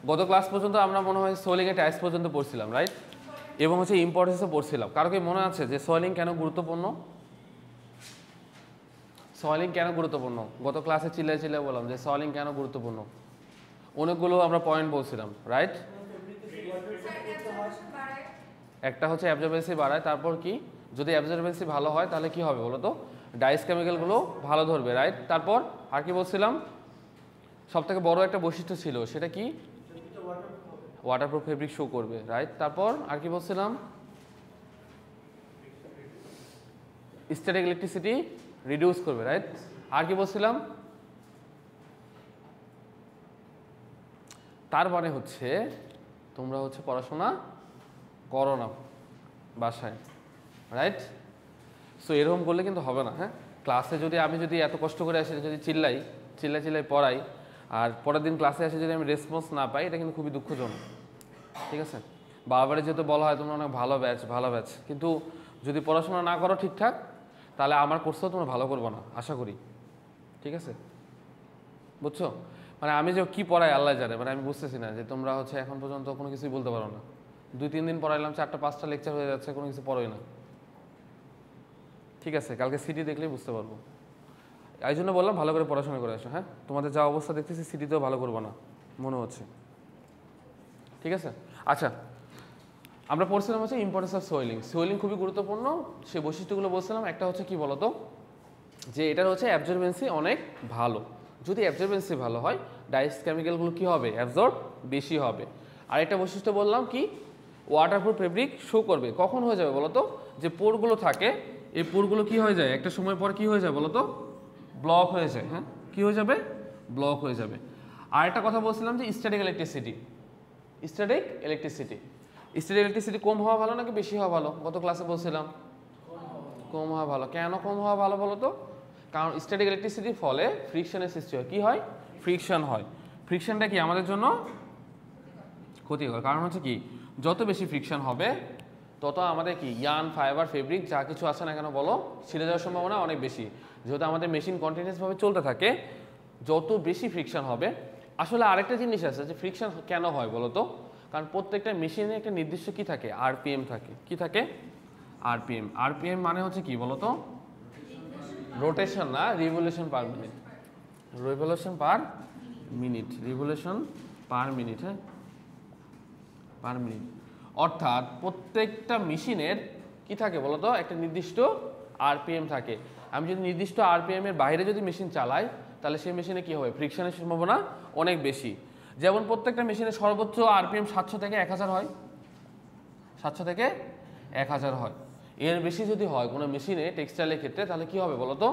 গত ক্লাস পর্যন্ত আমরা মনে হয় সোয়েলিং এর টাইপস পর্যন্ত পড়ছিলাম, রাইট? এবং হচ্ছে ইম্পর্টেন্সও পড়ছিলাম। কারো কি মনে আছে যে সোয়েলিং কেন গুরুত্বপূর্ণ? সোয়েলিং কেন গুরুত্বপূর্ণ? গত ক্লাসে চিল্লায় বললাম যে সোয়েলিং কেন গুরুত্বপূর্ণ, অনেকগুলো আমরা পয়েন্ট বলছিলাম, রাইট? একটা হচ্ছে অ্যাবজর্বেন্সি বাড়ায়, তারপর কি যদি অ্যাবজর্বেন্সি ভালো হয় তাহলে কি হবে বলো তো? ডাইস কেমিক্যালগুলো ভালো ধরবে, রাইট? তারপর আর কি বলছিলাম? সবথেকে বড় একটা বৈশিষ্ট্য ছিল, সেটা কি? ওয়াটারপ্রুফ ফেব্রিক শো করবে, রাইট? তারপর আর কি বলছিলাম? স্ট্যাটিক ইলেকট্রিসিটি রিডিউস করবে, রাইট? আর কি বলছিলাম? তার মানে হচ্ছে তোমরা হচ্ছে পড়াশোনা করো না বাসায়, রাইট? সো এরকম করলে কিন্তু হবে না। হ্যাঁ, ক্লাসে যদি আমি এত কষ্ট করে আসি, যদি চিল্লাই পড়াই, আর পরের দিন ক্লাসে এসে যদি আমি রেসপন্স না পাই, এটা কিন্তু খুবই দুঃখজনক, ঠিক আছে? বারবারে যেহেতু বলা হয় তোমরা অনেক ভালো ব্যাচ, কিন্তু যদি পড়াশোনা না করো ঠিকঠাক, তাহলে আমার কোর্সেও তোমরা ভালো করবো না আশা করি, ঠিক আছে? বুঝছো? মানে আমি যে কি পড়াই আল্লাহ জানে, মানে আমি বুঝতেছি না যে তোমরা হচ্ছে এখন পর্যন্ত কোনো কিছুই বলতে পারো না। 2-3 দিন পড়াইলাম, 4-5টা লেকচার হয়ে যাচ্ছে, কোনো কিছু পড়োই না, ঠিক আছে? কালকে সিটি দেখলেই বুঝতে পারবো। এই জন্য বললাম ভালো করে পড়াশোনা করে আসো। হ্যাঁ, তোমাদের যা অবস্থা দেখতেছি সিটিতেও ভালো করবো না মনে হচ্ছে, ঠিক আছে? আচ্ছা, আমরা পড়ছিলাম হচ্ছে ইম্পর্টেন্স অফ সোয়েলিং। সোয়েলিং খুবই গুরুত্বপূর্ণ, সেই বৈশিষ্ট্যগুলো বলছিলাম। একটা হচ্ছে কি বলতো, যে এটার হচ্ছে অ্যাবজর্বেন্সি অনেক ভালো। যদি অ্যাবজর্বেন্সি ভালো হয়, ডাইস কেমিক্যালগুলো কি হবে? অ্যাবজর্ব বেশি হবে। আর একটা বৈশিষ্ট্য বললাম কি, ওয়াটারপ্রুফ ফেব্রিক শো করবে। কখন হয়ে যাবে বলতো? যে পোরগুলো থাকে, এই পোরগুলো কি হয়ে যায় একটা সময় পর, কি হয়ে যায় বলতো? ব্লক হয়ে যায়। হ্যাঁ, কি হয়ে যাবে? ব্লক হয়ে যাবে। আর একটা কথা বলছিলাম যে স্ট্যাটিক ইলেকট্রিসিটি কম হওয়া ভালো নাকি বেশি হওয়া ভালো? গত ক্লাসে বলছিলাম কম হওয়া ভালো। কেন কম হওয়া ভালো বলো তো? কারণ স্ট্যাটিক ইলেকট্রিসিটির ফলে ফ্রিকশনের সৃষ্টি হয়। কি হয়? ফ্রিকশন হয়। ফ্রিকশনটা কি আমাদের জন্য ক্ষতিকর? কারণ হচ্ছে কি, যত বেশি ফ্রিকশন হবে তত আমাদের কি ইয়ার্ন, ফাইবার, ফেব্রিক যা কিছু আছে না কেন বলো, ছিঁড়ে যাওয়ার সম্ভাবনা অনেক বেশি। যেহেতু আমাদের মেশিন কন্টিনিউয়াসভাবে চলতে থাকে, যত বেশি ফ্রিকশন হবে। আসলে আরেকটা জিনিস আছে যে ফ্রিকশন কেন হয় বলো তো? কারণ প্রত্যেকটা মেশিনে একটা নির্দিষ্ট কি থাকে? আরপিএম থাকে। কি থাকে? আরপিএম মানে হচ্ছে কি বলতো? রোটেশন না, রিভলিউশন পার মিনিট। হ্যাঁ, পার মিনিট। অর্থাৎ প্রত্যেকটা মেশিনের কি থাকে বলতো? একটা নির্দিষ্ট আরপিএম থাকে। আমি যদি নির্দিষ্ট আরপিএম এর বাইরে যদি মেশিন চালাই, তাহলে সেই মেশিনে কি হবে? ফ্রিকশনের সম্ভাবনা অনেক বেশি। যেমন প্রত্যেকটা মেশিনের সর্বোচ্চ আরপিএম 700 থেকে 1000 হয়। 700 থেকে 1000 হয়। এর বেশি যদি হয় কোনো মেশিনে, টেক্সটাইলের ক্ষেত্রে, তাহলে কি হবে বলতো?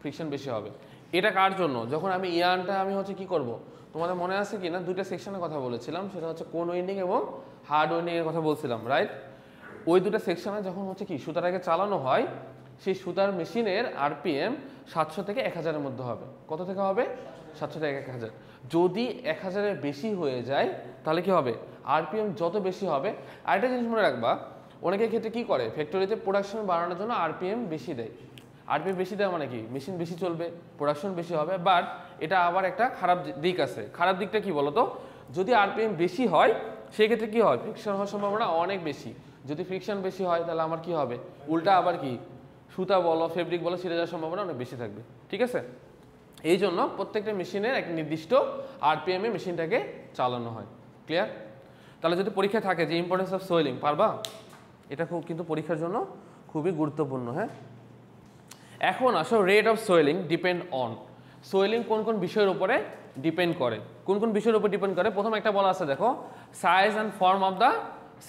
ফ্রিকশন বেশি হবে। এটা কার জন্য? যখন আমি ইয়ার্নটা আমি হচ্ছে কি করব, তোমাদের মনে আছে কি না, দুইটা সেকশনের কথা বলেছিলাম, সেটা হচ্ছে কোন ওয়েন্ডিং এবং হার্ড ওয়েন্ডিং এর কথা বলছিলাম, রাইট? ওই দুটো সেকশনে যখন হচ্ছে কি সুতাটাকে চালানো হয়, সেই সুতার মেশিনের আরপিএম 700 থেকে 1000 এর মধ্যে হবে। কত থেকে হবে? 700 থেকে 1000। যদি 1000 এর বেশি হয়ে যায় তাহলে কি হবে? আরপিএম যত বেশি হবে। আরেকটা জিনিস মনে রাখবা, অনেকের ক্ষেত্রে কি করে, ফ্যাক্টরিতে প্রোডাকশন বাড়ানোর জন্য আরপিএম বেশি দেয়। আরপিএম বেশি দেওয়া মানে কি, মেশিন বেশি চলবে, প্রোডাকশন বেশি হবে। বাট এটা আবার একটা খারাপ দিক আছে। খারাপ দিকটা কি বলতো? যদি আরপিএম বেশি হয় সেক্ষেত্রে কি হয়? ফ্রিকশন হওয়ার সম্ভাবনা অনেক বেশি। যদি ফ্রিকশন বেশি হয় তাহলে আমার কি হবে? উল্টা আবার কি, সুতা বলো, ফেব্রিক বলো, ছিঁড়ে যাওয়ার সম্ভাবনা অনেক বেশি থাকবে, ঠিক আছে? এই জন্য প্রত্যেকটা মেশিনের একটা নির্দিষ্ট আরপিএম এ মেশিনটাকে চালানো হয়। ক্লিয়ার? তাহলে যদি পরীক্ষা থাকে যে ইম্পর্টেন্স অফ সোয়েলিং, পারবা? এটা খুব কিন্তু পরীক্ষার জন্য খুবই গুরুত্বপূর্ণ। হ্যাঁ, এখন আসো rate of swelling depend on. Swelling কোন কোন বিষয়ের উপরে ডিপেন্ড করে? কোন কোন বিষয়ের উপর ডিপেন্ড করে? প্রথম একটা বলা আছে দেখো, size and form of the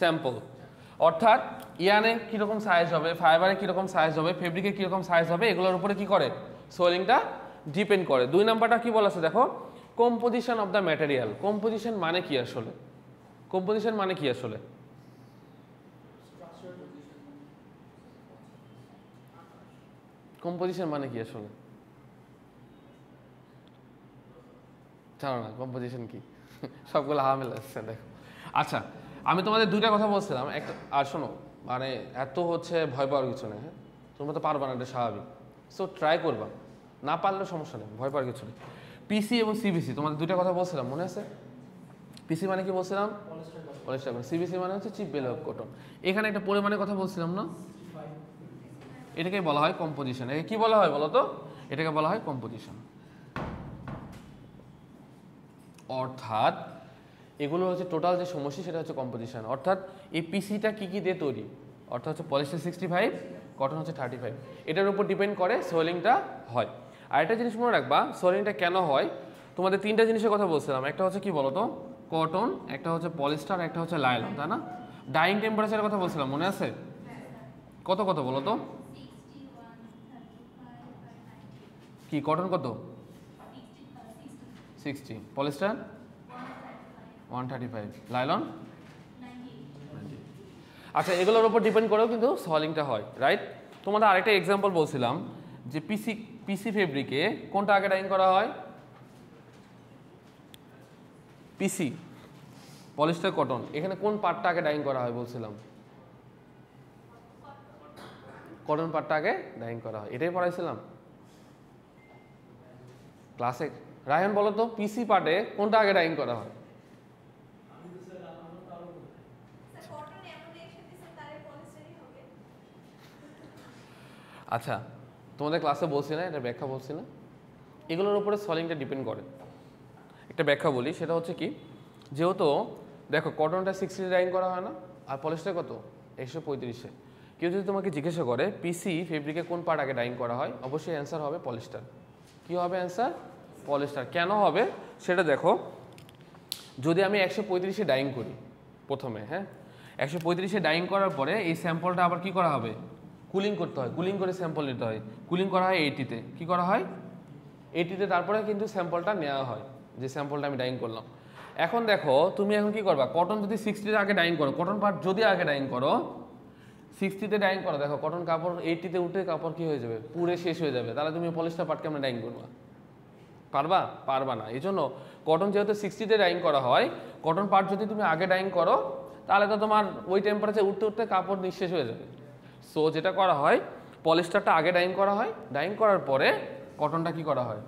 sample. অর্থাৎ ইয়ানে কীরকম সাইজ হবে, ফাইবারে কীরকম সাইজ হবে, ফেব্রিকে কীরকম সাইজ হবে, এগুলোর উপরে কি করে? সোয়েলিংটা ডিপেন্ড করে। 2 নাম্বারটা কি বলা আছে দেখো, composition of the material. Composition মানে কি আসলে? কম্পোজিশন মানে কি আসলে? কম্পোজিশন মানে কি আসলে? জানো না কম্পোজিশন কি? সবগুলো হামেলা আসছে দেখো। আচ্ছা, আমি তোমাদের দুইটা কথা বলছিলাম, একটা আর শোনো, মানে এত হচ্ছে ভয় পাওয়ার কিছু নেই। হ্যাঁ, তোমরা তো পারবা না, এটা স্বাভাবিক। সো ট্রাই করবা, না পারলে সমস্যা নেই, ভয় পাওয়ার কিছু নেই। পিসি এবং সিবিসি, তোমাদের দুইটা কথা বলছিলাম, মনে আছে? পিসি মানে কি বলছিলাম? Polyester cotton. সিবিসি মানে হচ্ছে চিপ বেল কটন। এখানে একটা পরিমাণের কথা বলছিলাম না, এটাকে বলা হয় কম্পোজিশন। এটাকে কি বলা হয় বলো তো? এটাকে বলা হয় কম্পোজিশন। অর্থাৎ এগুলো হচ্ছে টোটাল যে সমষ্টি সেটা হচ্ছে কম্পোজিশন। অর্থাৎ এই পিসিটা কি কি দিয়ে তৈরি, অর্থাৎ হচ্ছে পলিস্টার 65, কটন হচ্ছে 35, এটার উপর ডিপেন্ড করে সোয়েলিংটা হয়। আর একটা জিনিস মনে রাখবা, সোয়েলিংটা কেন হয়, তোমাদের তিনটা জিনিসের কথা বলছিলাম, একটা হচ্ছে কি বলো তো কটন, একটা হচ্ছে পলিস্টার, একটা হচ্ছে লাইলন, তাই না? ডাইং টেম্পারেচারের কথা বলছিলাম, মনে আছে? কত কত বলো তো? কি কটন কত? 60, পলিস্টার 135, লাইলন 90। আচ্ছা, এগুলোর উপর ডিপেন্ড করেও কিন্তু সোয়েলিংটা হয়, রাইট? তোমাদের আরেকটা এক্সাম্পল বলছিলাম যে পিসি ফেব্রিকে কোনটা আগে ডাইং করা হয়? পিসি, পলিস্টার, কটন, এখানে কোন পার্টটা আগে ডাইং করা হয় বলছিলাম? কটন পার্টটা আগে ডাইং করা হয়, এটাই পড়াইছিলাম ক্লাসে। রায়হান বলো তো, পিসি পার্টে কোনটা আগে ডাইং করা হয়? আচ্ছা, তোমাদের ক্লাসে বলছি না, এটা ব্যাখ্যা বলছি না, এগুলোর উপরে সোয়েলিংটা ডিপেন্ড করে। একটা ব্যাখ্যা বলি, সেটা হচ্ছে কি, যেহেতু দেখো কটনটা 60 ডাইং করা হয় না, আর পলিস্টার কত 135-এ। কেউ যদি তোমাকে জিজ্ঞাসা করে পিসি ফেব্রিকে কোন পার্ট আগে ডাইং করা হয়, অবশ্যই অ্যান্সার হবে পলিস্টার। কি হবে অ্যান্সার? পলিস্টার। কেন হবে সেটা দেখো, যদি আমি 135-এ ডাইং করি প্রথমে, হ্যাঁ, 135-এ ডাইং করার পরে এই স্যাম্পলটা আবার কি করা হবে? কুলিং করতে হয়, কুলিং করে স্যাম্পল নিতে হয়। কুলিং করা হয় 80-তে। কী করা হয়? 80-তে, তারপরে কিন্তু স্যাম্পলটা নেওয়া হয়, যে স্যাম্পলটা আমি ডাইং করলাম। এখন দেখো তুমি এখন কি করবা, কটন যদি 60-তে আগে ডাইং করো, কটন পার্ট যদি আগে ডাইং করো, 60-তে ডাইং করো, দেখো কটন কাপড় 80-তে উঠে কাপড় কি হয়ে যাবে? পুরে শেষ হয়ে যাবে। তাহলে তুমি পলিস্টার পার্ট কেমন ডাইং করবা? পারবা? পারবা না। এই জন্য কটন যেহেতু 60-তে ডাইং করা হয়, কটন পার্ট যদি তুমি আগে ডাইং করো, তাহলে তো তোমার ওই টেম্পারেচার উঠতে উঠতে কাপড় নিঃশেষ হয়ে যাবে। সো যেটা করা হয়, পলিস্টারটা আগে ডাইং করা হয়, ডাইং করার পরে কটনটা কি করা হয়?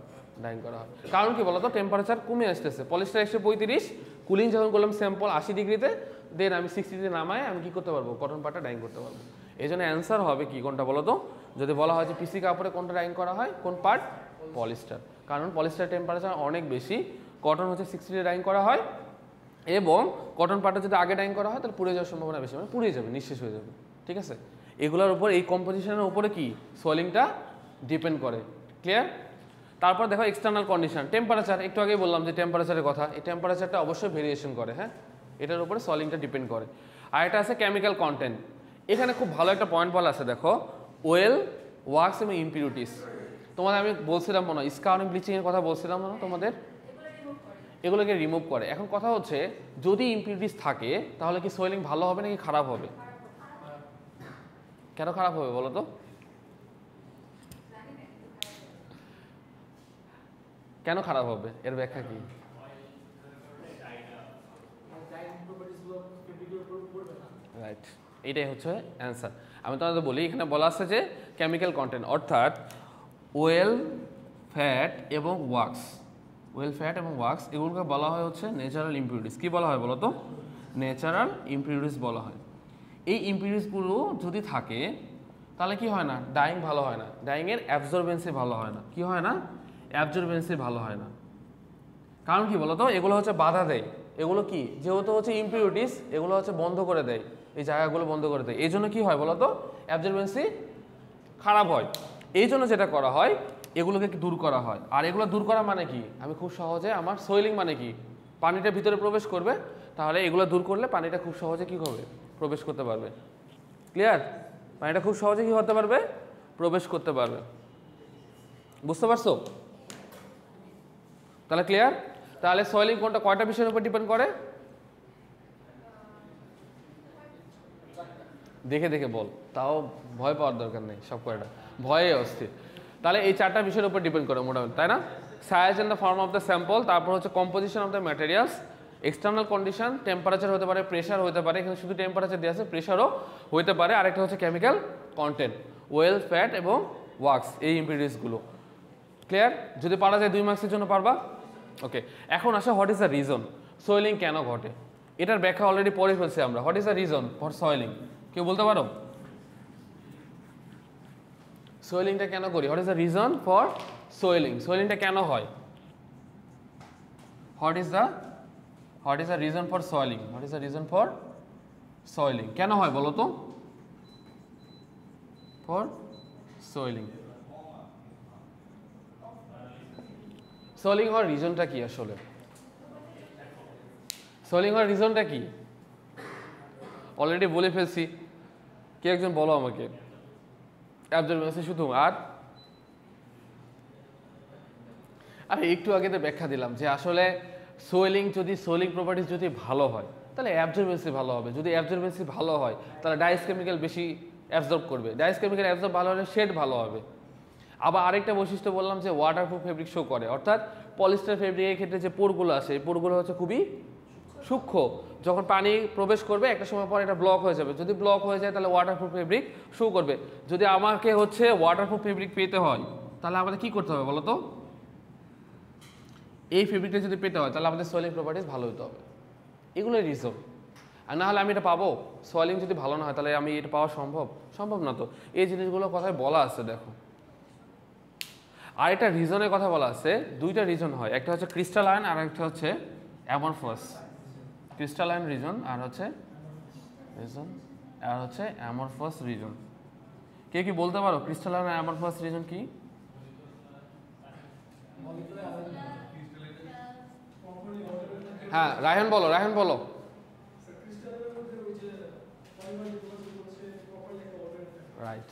ডাইং করা হয়। কারণ কি বলতো, টেম্পারেচার কমে আসতেছে। পলিস্টার 135, কুলিং যখন করলাম স্যাম্পল 80°-তে, দেন আমি 60-তে নামায় আমি কি করতে পারবো? কটন পার্টটা ডাইং করতে পারবো। এই জন্য অ্যান্সার হবে কি, কোনটা বলো তো? যদি বলা হয় যে পিসি কাপড়ে কোনটা ডাইং করা হয়, কোন পার্ট? পলিস্টার। কারণ পলিস্টার টেম্পারেচার অনেক বেশি, কটন হচ্ছে 60-তে ডাইং করা হয়, এবং কটন পার্টটা যদি আগে ডাইং করা হয় তাহলে পুড়ে যাওয়ার সম্ভাবনা বেশি, মানে পুড়ে যাবে, নিঃশেষ হয়ে যাবে। ঠিক আছে? এগুলোর উপর, এই কম্পোজিশনের উপরে কি সোয়েলিংটা ডিপেন্ড করে। ক্লিয়ার? তারপর দেখো এক্সটার্নাল কন্ডিশন, টেম্পারেচার। একটু আগেই বললাম যে টেম্পারেচারের কথা, এই টেম্পারেচারটা অবশ্যই ভেরিয়েশন করে, হ্যাঁ, এটার উপরে সোয়েলিংটা ডিপেন্ড করে। আর এটা আছে কেমিক্যাল কন্টেন্ট। এখানে খুব ভালো একটা পয়েন্ট বলা আছে, দেখো ওয়েল, ওয়াক্স এবং ইমপিউরিটিস। তোমাদের আমি বলছিলাম মনে হয় স্কাউরিং ব্লিচিংয়ের কথা বলছিলাম না তোমাদের, এগুলোকে রিমুভ করে। এখন কথা হচ্ছে, যদি ইমপিউরিটিস থাকে তাহলে কি সোয়েলিং ভালো হবে নাকি খারাপ হবে? কেন খারাপ হবে বলো তো? কেন খারাপ হবে, এর ব্যাখ্যা কি? রাইট, এটাই হচ্ছে অ্যান্সার। আমি তোমাদের বলি, এখানে বলা আছে যে কেমিক্যাল কন্টেন্ট, অর্থাৎ ওয়েল, ফ্যাট এবং ওয়াক্স, ওয়েল, ফ্যাট এবং ওয়াক্স, এগুলোকে বলা হয় হচ্ছে ন্যাচারাল ইমপিউরিটিস। কি বলা হয় বলো তো? ন্যাচারাল ইমপিউরিটিস বলা হয়। এই ইমপিউরিটিসগুলো যদি থাকে তাহলে কি হয় না? ডাইং ভালো হয় না, ডাইংয়ের অ্যাবজর্বেন্সি ভালো হয় না। কি হয় না? অ্যাবজর্বেন্সি ভালো হয় না। কারণ কি বলতো, এগুলো হচ্ছে বাধা দেয়। এগুলো কি, যেহেতু হচ্ছে ইমপিউরিটিস, এগুলো হচ্ছে বন্ধ করে দেয়, এই জায়গাগুলো বন্ধ করে দেয়। এই জন্য কি হয় বলতো, অ্যাবজর্বেন্সি খারাপ হয়। এই জন্য যেটা করা হয়, এগুলোকে দূর করা হয়। আর এগুলো দূর করা মানে কি, আমি খুব সহজে, আমার সোয়েলিং মানে কি, পানিটা ভিতরে প্রবেশ করবে, তাহলে এগুলো দূর করলে পানিটা খুব সহজে কি করবে? প্রবেশ করতে পারবে। ক্লিয়ার? পানিটা খুব সহজে কি হতে পারবে? প্রবেশ করতে পারবে। বুঝতে পারছো? তাহলে ক্লিয়ার? তাহলে সোয়েলিং কোনটা, কয়টা বিষয়ের উপর ডিপেন্ড করে? দেখে দেখে বল, তাও ভয় পাওয়ার দরকার নেই, সব কয়টা ভয়ে অস্থির। তাহলে এই চারটা বিষয়ের উপর ডিপেন্ড করে মোটামুটি, তাই না? Size and the form of the sample, তারপর হচ্ছে composition of the materials, external condition, temperature হতে পারে, প্রেশার হতে পারে, এখানে শুধু টেম্পারেচার দিয়ে আছে, প্রেশারও হতে পারে, আরেকটা হচ্ছে কেমিক্যাল কন্টেন্ট, ওয়েল, ফ্যাট এবং ওয়াক্স, এই ইমপিউরিটিসগুলো। ক্লিয়ার? যদি পারা যায় 2 মার্কসের জন্য পারবা। ওকে, এখন আসে what is the reason, swelling কেন ঘটে, এটার ব্যাখ্যা অলরেডি পড়ে ফেলছি আমরা। What is the reason for swelling, কেউ বলতে পারো? সোয়েলিংটা কেন করি? What is the reason for swelling? সোয়েলিংটা কেন হয়? What is the reason for swelling? What is the reason for swelling? কেন হয় বলো তো? ফর সোয়েলিং, সোয়েলিং হওয়ার রিজনটা কি আসলে? সোয়েলিং হওয়ার রিজনটা কি অলরেডি বলে ফেলছি, কে একজন বলো আমাকে। অ্যাবজর্বেন্সি শুধু, আর একটু আগে তো ব্যাখ্যা দিলাম যে আসলে সোয়েলিং প্রপার্টিস যদি ভালো হয় তাহলে অ্যাবজর্বেন্সি ভালো হবে। যদি অ্যাবজর্বেন্সি ভালো হয় তাহলে ডাইস কেমিক্যাল বেশি অ্যাবজর্ব করবে, ডাইস কেমিক্যাল অ্যাবজর্ব ভালো হলে শেড ভালো হবে। আবার আরেকটা বৈশিষ্ট্য বললাম যে ওয়াটারপ্রুফ ফেব্রিক শো করে, অর্থাৎ পলিস্টার ফেব্রিকের ক্ষেত্রে যে পোরগুলো আছে এই পোরগুলো হচ্ছে খুবই সূক্ষ্ম, যখন পানি প্রবেশ করবে একটা সময় পর এটা ব্লক হয়ে যাবে। যদি ব্লক হয়ে যায় তাহলে ওয়াটারপ্রুফ ফেব্রিক শো করবে। যদি আমাকে হচ্ছে ওয়াটারপ্রুফ ফেব্রিক পেতে হয় তাহলে আমাদের কি করতে হবে বলো তো? এই ফেব্রিকটা যদি পেতে হয় তাহলে আমাদের সোয়েলিং প্রপার্টিস ভালো হতে হবে। এগুলোই রিজন। আর না হলে আমি এটা পাবো? সোয়েলিং যদি ভালো না হয় তাহলে আমি এটা পাওয়া সম্ভব না। তো এই জিনিসগুলো কথায় বলা আছে দেখো। আর একটা রিজনের কথা বলা আছে, দুইটা রিজন হয়, একটা হচ্ছে ক্রিস্টালাইন আর একটা হচ্ছে অ্যামরফাস। ক্রিস্টালাইন রিজন আর হচ্ছে অ্যামরফাস রিজন। কে কি বলতে পারো ক্রিস্টালাইন আর অ্যামরফাস রিজন কি? হ্যাঁ রায়হান বলো। রাইট,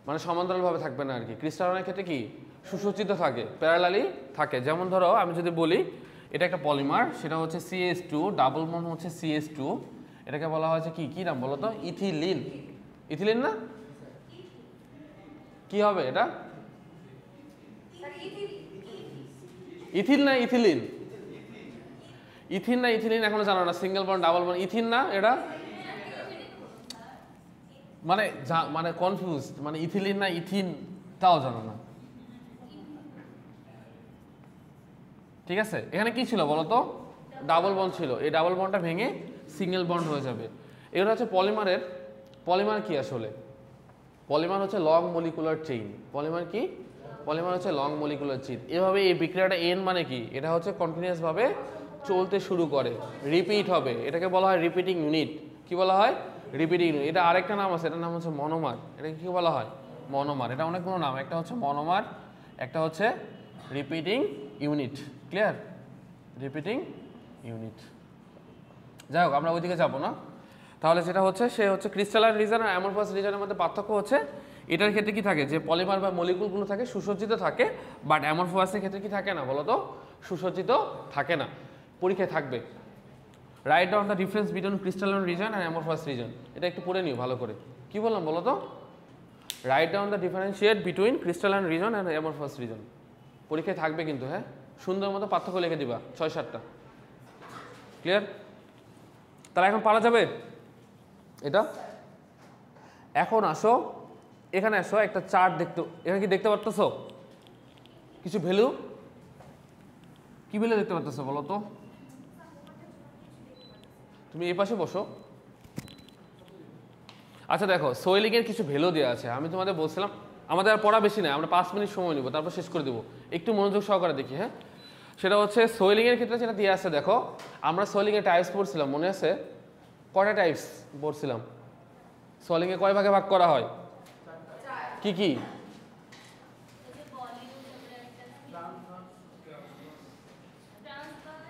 মানে সমান্তরালভাবে থাকবে না আর কি। ক্রিস্টালাইনের ক্ষেত্রে কি সুসজ্জিত থাকে, প্যারালালি থাকে। যেমন ধরো আমি যদি বলি এটা একটা পলিমার, সেটা হচ্ছে CH2, ডাবল বন্ড হচ্ছে CH2, এটাকে বলা হয়েছে কি নাম বলো তো? ইথিলিন না? কি হবে এটা? ইথিন না ইথিলিন? এখনো জানো না? Single bond, double bond, ethene না এটা? মানে কনফিউজ, মানে ইথিলিন না ইথিন তাও জানো না। ঠিক আছে, এখানে কি ছিল বলো তো? ডাবল বন্ড ছিল, এই ডাবল বন্ডটা ভেঙে সিঙ্গেল বন্ড হয়ে যাবে। এগুলো হচ্ছে পলিমার কি আসলে? পলিমার হচ্ছে লং মলিকুলার চেইন। পলিমার হচ্ছে লং মলিকুলার চেইন। এভাবে এই বিক্রিয়াটা এন মানে কি? এটা হচ্ছে কন্টিনিউয়াস ভাবে চলতে শুরু করে, রিপিট হবে, এটাকে বলা হয় রিপিটিং ইউনিট। কি বলা হয়? Repeating unit. এটা আরেকটা নাম আছে, এটার নাম হচ্ছে মনোমার। এটাকে কি বলা হয়? মনোমার। এটা অনেকগুলো নাম, একটা হচ্ছে মনোমার, একটা হচ্ছে repeating unit. Clear? Repeating unit. যাই হোক আমরা ওইদিকে যাবো না। তাহলে যেটা হচ্ছে সে হচ্ছে ক্রিস্টালাইন রিজন আর অ্যামরফাস রিজনের মধ্যে পার্থক্য হচ্ছে এটার ক্ষেত্রে কি থাকে, যে পলিমার বা মলিকুলগুলো থাকে সুসজ্জিত থাকে, বাট অ্যামরফাসের ক্ষেত্রে কি থাকে না বলো তো? সুসজ্জিত থাকে না। পরীক্ষায় থাকবে, write down the difference between crystalline region আর অ্যামরফাস রিজন। এটা একটু পড়ে নিও ভালো করে। কি বললাম বলো তো? Write down the differentiate between crystalline region আর অ্যামরফাস রিজন। পরীক্ষায় থাকবে কিন্তু, হ্যাঁ, সুন্দর মতো পার্থক্য লিখে দিবা 6-7টা। ক্লিয়ার? তাহলে এখন পারা যাবে এটা? এখন আসো, এখানে আসো, একটা চার্ট এখানে কি দেখতে পারতেছো? কিছু ভ্যালু, কি ভ্যালু দেখতে পারতেছো বলো তো? তুমি এই পাশে বসো। আচ্ছা দেখো, সোয়েলিং এর কিছু ভ্যালু দেওয়া আছে। আমি তোমাদের বলছিলাম আমাদের আর পড়া বেশি নাই, আমরা 5 মিনিট সময় নিব, তারপর শেষ করে দেবো। একটু মনোযোগ সহকারে দেখি। হ্যাঁ, সেটা হচ্ছে সোয়েলিং এর ক্ষেত্রে যেটা দেওয়া আছে দেখো, আমরা সোয়েলিং এর টাইপস পড়ছিলাম, মনে আছে? কয়টা টাইপস পড়ছিলাম? সোয়েলিং এ কয় ভাগে ভাগ করা হয়? কি কি?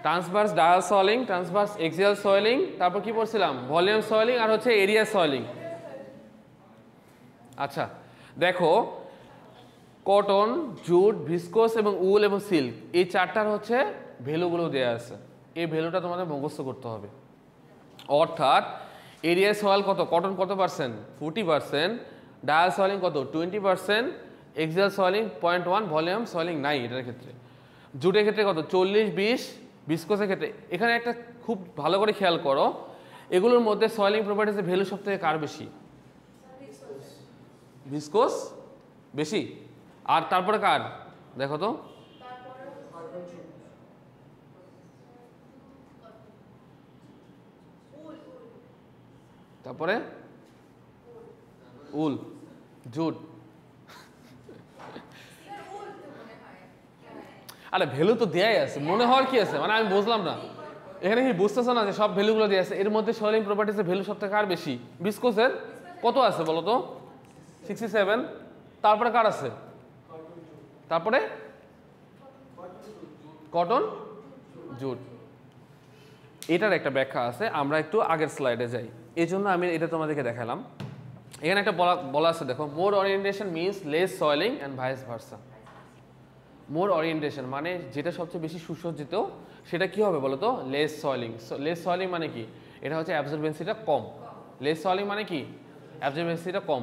Transverse dial swelling, transverse axial swelling, তারপর কি পড়ছিলাম? ভলিউম সোয়েলিং আর হচ্ছে এরিয়া সোয়েলিং। আচ্ছা দেখো, কটন, জুট, ভিসকোস এবং উল এবং সিল্ক, এই চারটার হচ্ছে ভ্যালুগুলো দেওয়া আছে। এই ভ্যালুটা তোমাদের মুখস্থ করতে হবে। অর্থাৎ এরিয়া সোয়েল কত, কটন কত পার্সেন্ট? 40%, ডায়াল সোয়েলিং কত? 20%, এক্সিয়াল সোয়েলিং 0.1, ভলিউম সোয়েলিং নাই এটার ক্ষেত্রে। জুটের ক্ষেত্রে কত? 40-20, ভিসকোসের ক্ষেত্রে। এখানে একটা খুব ভালো করে খেয়াল করো, এগুলোর মধ্যে সোয়েলিং প্রপার্টিসের ভ্যালু সব থেকে কার বেশি? ভিসকোস বেশি। আর তারপরে কার? দেখো তো, তারপরে উল, জুট। আরে ভ্যালু তো দেয়াই আছে, মনে হওয়ার কি আছে, মানে আমি বুঝলাম না এখানে কি বুঝতেছো না যে সব ভ্যালুগুলো দিয়ে আছে। এর মধ্যে সোয়েলিং প্রপার্টিসের ভ্যালু সব থেকে কার বেশি? ভিসকোসের। কত আছে বলো তো? 67। তারপরে কার আছে? তারপরে কটন, জুট। এটার একটা ব্যাখ্যা আছে, আমরা একটু আগের স্লাইডে যাই, এই জন্য আমি এটা তোমাদেরকে দেখালাম। এখানে একটা বলা আছে, দেখো, more orientation means less swelling and vice versa. More orientation মানে যেটা সবচেয়ে বেশি সুসজ্জিত সেটা কি হবে বলো তো? লেস সয়েলিং। লেস সয়েলিং মানে কি? এটা হচ্ছে অ্যাবজর্বেন্সিটা কম। লেস সয়েলিং মানে কি? অ্যাবজর্বেন্সিটা কম।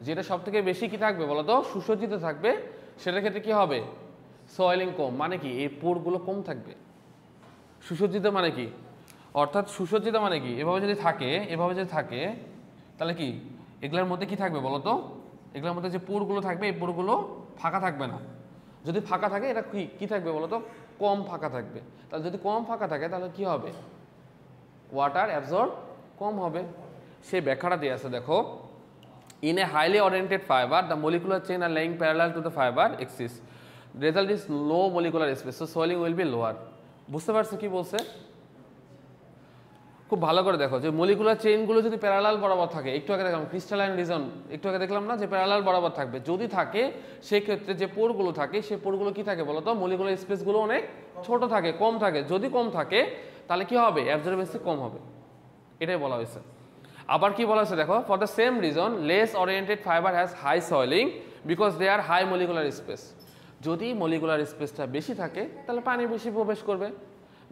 যেটা সব থেকে বেশি কি থাকবে বলো তো? সুসজ্জিত থাকবে, সেটার ক্ষেত্রে কি হবে? সয়েলিং কম। মানে কি? এই পোরগুলো কম থাকবে। সুসজ্জিত মানে কি? অর্থাৎ সুসজ্জিত মানে কি? এভাবে যদি থাকে তাহলে কি এগুলোর মধ্যে কি থাকবে বলো তো? এগুলোর মধ্যে যে পোরগুলো থাকবে এই পোরগুলো ফাঁকা থাকবে না। যদি ফাঁকা থাকে এটা কি থাকবে বলো তো? কম ফাঁকা থাকবে। তাহলে যদি কম ফাঁকা থাকে তাহলে কি হবে? ওয়াটার অ্যাবজর্ব কম হবে। সেই ব্যাখ্যাটা দিয়ে আছে, দেখো, in a highly oriented fibre the molecular chain আর laying parallel to the fibre axis, result is low molecular space, so swelling will be lower. বুঝতে পারছো কি বলছে? খুব ভালো করে দেখো, যে মলিকুলার চেইনগুলো যদি প্যারালাল বরাবর থাকে, একটু আগে দেখলাম ক্রিস্টালাইন রিজন, একটু আগে দেখলাম না যে প্যারালাল বরাবর থাকবে, যদি থাকে সেই ক্ষেত্রে যে পোরগুলো থাকে সেই পোরগুলো কি থাকে বলো তো? মলিকুলার স্পেসগুলো অনেক ছোট থাকে, কম থাকে। যদি কম থাকে তাহলে কি হবে? অ্যাবজর্বেন্সি কম হবে। এটাই বলা হয়েছে। আবার কি বলা হয়েছে দেখো, for the same reason less oriented fibre has high swelling because they are high molecular space. যদি মলিকুলার স্পেসটা বেশি থাকে তাহলে পানি বেশি প্রবেশ করবে,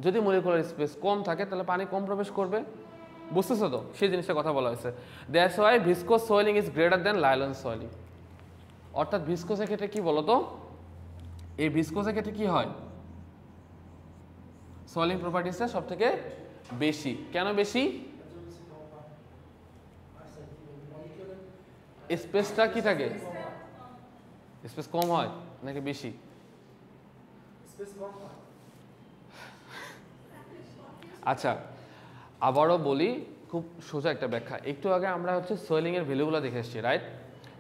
যদি মলিকুলার স্পেস কম থাকে তাহলে পানি কম প্রবেশ করবে। বুঝতেছো তো? সেই জিনিসটা কথা বলা হয়েছে। That's why viscose swelling is greater than nylon swelling. অর্থাৎ ভিসকোসের ক্ষেত্রে কি বলতো? এই ভিসকোসের ক্ষেত্রে কি হয়? সোয়েলিং প্রপার্টিসটা সব থেকে বেশি। কেন বেশি? স্পেসটা কি থাকে? স্পেস কম হয় নাকি বেশি? আচ্ছা, আবারও বলি, খুব সোজা একটা ব্যাখ্যা। একটু আগে আমরা হচ্ছে সোয়েলিং এর ভ্যালুগুলো দেখে এসেছি, রাইট?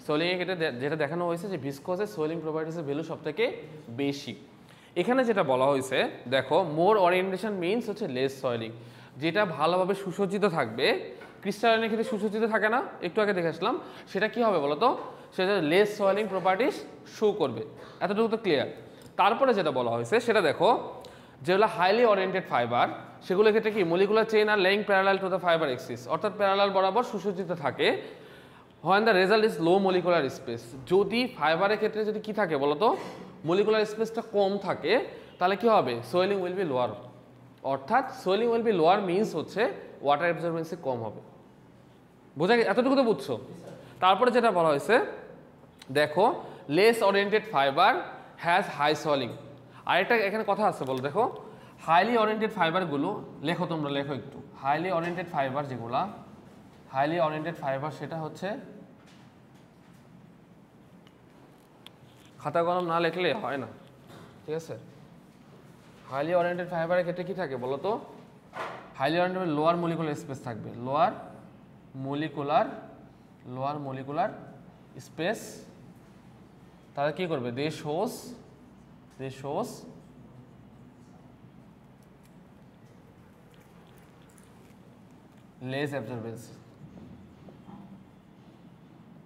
সোয়েলিং এর ক্ষেত্রে যেটা দেখানো হয়েছে যে ভিসকোসের সোয়েলিং প্রপার্টিসের ভ্যালু সব থেকে বেশি। এখানে যেটা বলা হয়েছে দেখো, মোর ওরিয়েন্টেশন মিনস হচ্ছে লেস সোয়েলিং। যেটা ভালোভাবে সুসজ্জিত থাকবে, ক্রিস্টালাইনের ক্ষেত্রে সুসজ্জিত থাকে না, একটু আগে দেখে আসলাম, সেটা কি হবে বলো তো? সেটা লেস সোয়েলিং প্রপার্টিস শো করবে। এতটুকু তো ক্লিয়ার। তারপরে যেটা বলা হয়েছে সেটা দেখো, যেগুলো হাইলি ওরিয়েন্টেড ফাইবার সেগুলোর ক্ষেত্রে কি মলিকুলার চেইন আর laying parallel to the fibre axis, অর্থাৎ প্যারালাল বরাবর সুসজ্জিত থাকে। when the result is low molecular space, যদি ফাইবারের ক্ষেত্রে যদি কি থাকে বলতো? মলিকুলার স্পেসটা কম থাকে, তাহলে কি হবে? Swelling will be lower. অর্থাৎ swelling will be lower means হচ্ছে ওয়াটার অ্যাবজর্বেন্সি কম হবে। বোঝা গেছে? এতটুকু তো বুঝছো? তারপরে যেটা বলা হয়েছে দেখো, less oriented fibre has high swelling. আরেকটা এখানে কথা আছে, বলো দেখো, হাইলি ওরিয়েন্টেড ফাইবারগুলো লেখো, তোমরা লেখো একটু। হাইলি ওরিয়েন্টেড ফাইবার যেগুলা, হাইলি ওরিয়েন্টেড ফাইবার সেটা হচ্ছে, খাতা কলম না লেখলে হয় না, ঠিক আছে? হাইলি ওরিয়েন্টেড ফাইবারের ক্ষেত্রে কি থাকে বলো তো? Highly oriented lower molecular space থাকবে, লোয়ার মলিকুলার স্পেস। তাহলে কি করবে? দে শোস লেস অ্যাবজর্বেন্সি।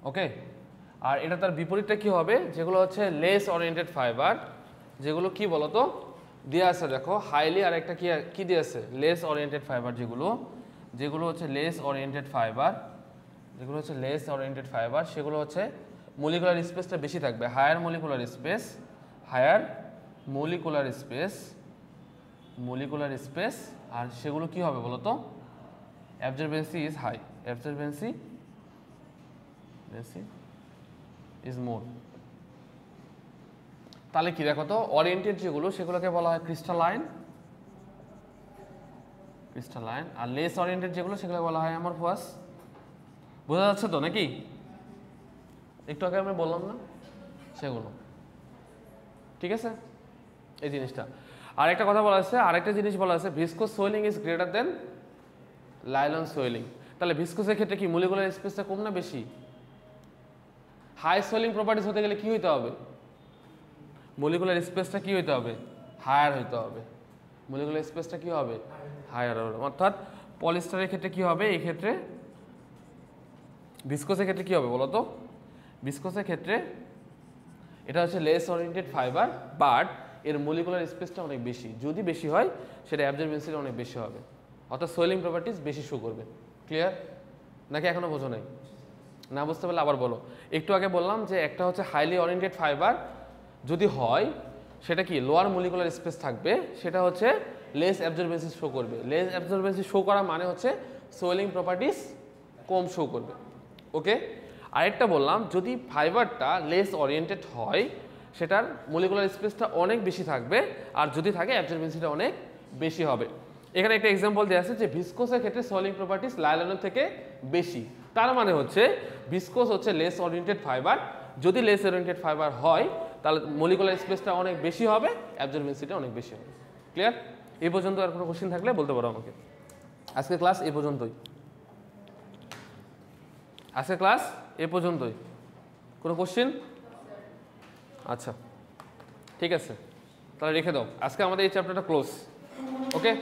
ওকে, আর এটা তার বিপরীতটা কি হবে? যেগুলো হচ্ছে লেস ওরিয়েন্টেড ফাইবার, যেগুলো কি বলতো দেওয়া আছে দেখো, হাইলি, আর একটা কি দেওয়া আছে? Less oriented fibre. যেগুলো হচ্ছে লেস ওরিয়েন্টেড ফাইবার, সেগুলো হচ্ছে মলিকুলার স্পেসটা বেশি থাকবে, হায়ার মলিকুলার স্পেস। আর সেগুলো কি হবে বলতো? অ্যাবজর্বেন্সি ইজ হাই, অ্যাবজর্বেন্সি ইজ মোর। তাহলে কি দেখো তো, ওরিয়েন্টেড যেগুলো সেগুলোকে বলা হয় ক্রিস্টালাইন, আর লেস ওরিয়েন্টেড যেগুলো সেগুলোকে বলা হয় অ্যামরফাস। বোঝা যাচ্ছে তো নাকি? একটু আগে আমি বললাম না সেগুলো, ঠিক আছে? এই জিনিসটা। আর একটা কথা বলা আছে, আরেকটা জিনিস বলা আছে, viscose swelling is greater than nylon swelling. তাহলে ভিসকোসের ক্ষেত্রে কি মলিকুলার স্পেসটা কম না বেশি? হাই সোয়েলিং প্রপার্টিস হতে গেলে কি হইতে হবে? মলিকুলার স্পেসটা কি হইতে হবে? হায়ার হইতে হবে। মলিকুলার স্পেসটা কি হবে? হায়ার হবে। অর্থাৎ পলিস্টারের ক্ষেত্রে কি হবে? এই ক্ষেত্রে ভিসকোসের ক্ষেত্রে কি হবে বলো তো? ভিসকোসের ক্ষেত্রে এটা হচ্ছে লেস ওরিয়েন্টেড ফাইবার, বাট এর মলিকুলার স্পেসটা অনেক বেশি। যদি বেশি হয় সেটা অ্যাবজর্বেন্সিটা অনেক বেশি হবে, অর্থাৎ সোয়েলিং প্রপার্টিস বেশি শো করবে। ক্লিয়ার নাকি এখনো বোঝো নাই? না বুঝতে পারলে আবার বলো। একটু আগে বললাম যে একটা হচ্ছে হাইলি ওরিয়েন্টেড ফাইবার, যদি হয় সেটা কি লোয়ার মলিকুলার স্পেস থাকবে, সেটা হচ্ছে লেস অ্যাবজর্বেন্সি শো করবে। লেস অ্যাবজর্বেন্সি শো করা মানে হচ্ছে সোয়েলিং প্রপার্টিস কম শো করবে। ওকে, আরেকটা বললাম যদি ফাইবারটা লেস ওরিয়েন্টেড হয় সেটার মলিকুলার স্পেসটা অনেক বেশি থাকবে, আর যদি থাকে অ্যাবজর্বেন্সিটা অনেক বেশি হবে। এখানে একটা এক্সাম্পল দেওয়া আছে যে ভিসকোসের ক্ষেত্রে সোয়েলিং প্রপার্টিস লাইলনের থেকে বেশি। তার মানে হচ্ছে ভিসকোস হচ্ছে লেস ওরিয়েন্টেড ফাইবার, যদি লেস ওরিয়েন্টেড ফাইবার হয় তাহলে মলিকুলার স্পেসটা অনেক বেশি হবে, অ্যাবজর্বেন্সিটা অনেক বেশি হবে। ক্লিয়ার? এই পর্যন্ত আর কোনো কোশ্চেন থাকলে বলতে পারো আমাকে। আজকে ক্লাস এই পর্যন্তই। আজকে ক্লাস এ পর্যন্তই। কোনো কোশ্চেন? আচ্ছা ঠিক আছে, তাহলে রেখে দাও। আজকে আমাদের এই চ্যাপ্টারটা ক্লোজ। ওকে,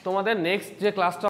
তোমাদের নেক্সট যে ক্লাসটা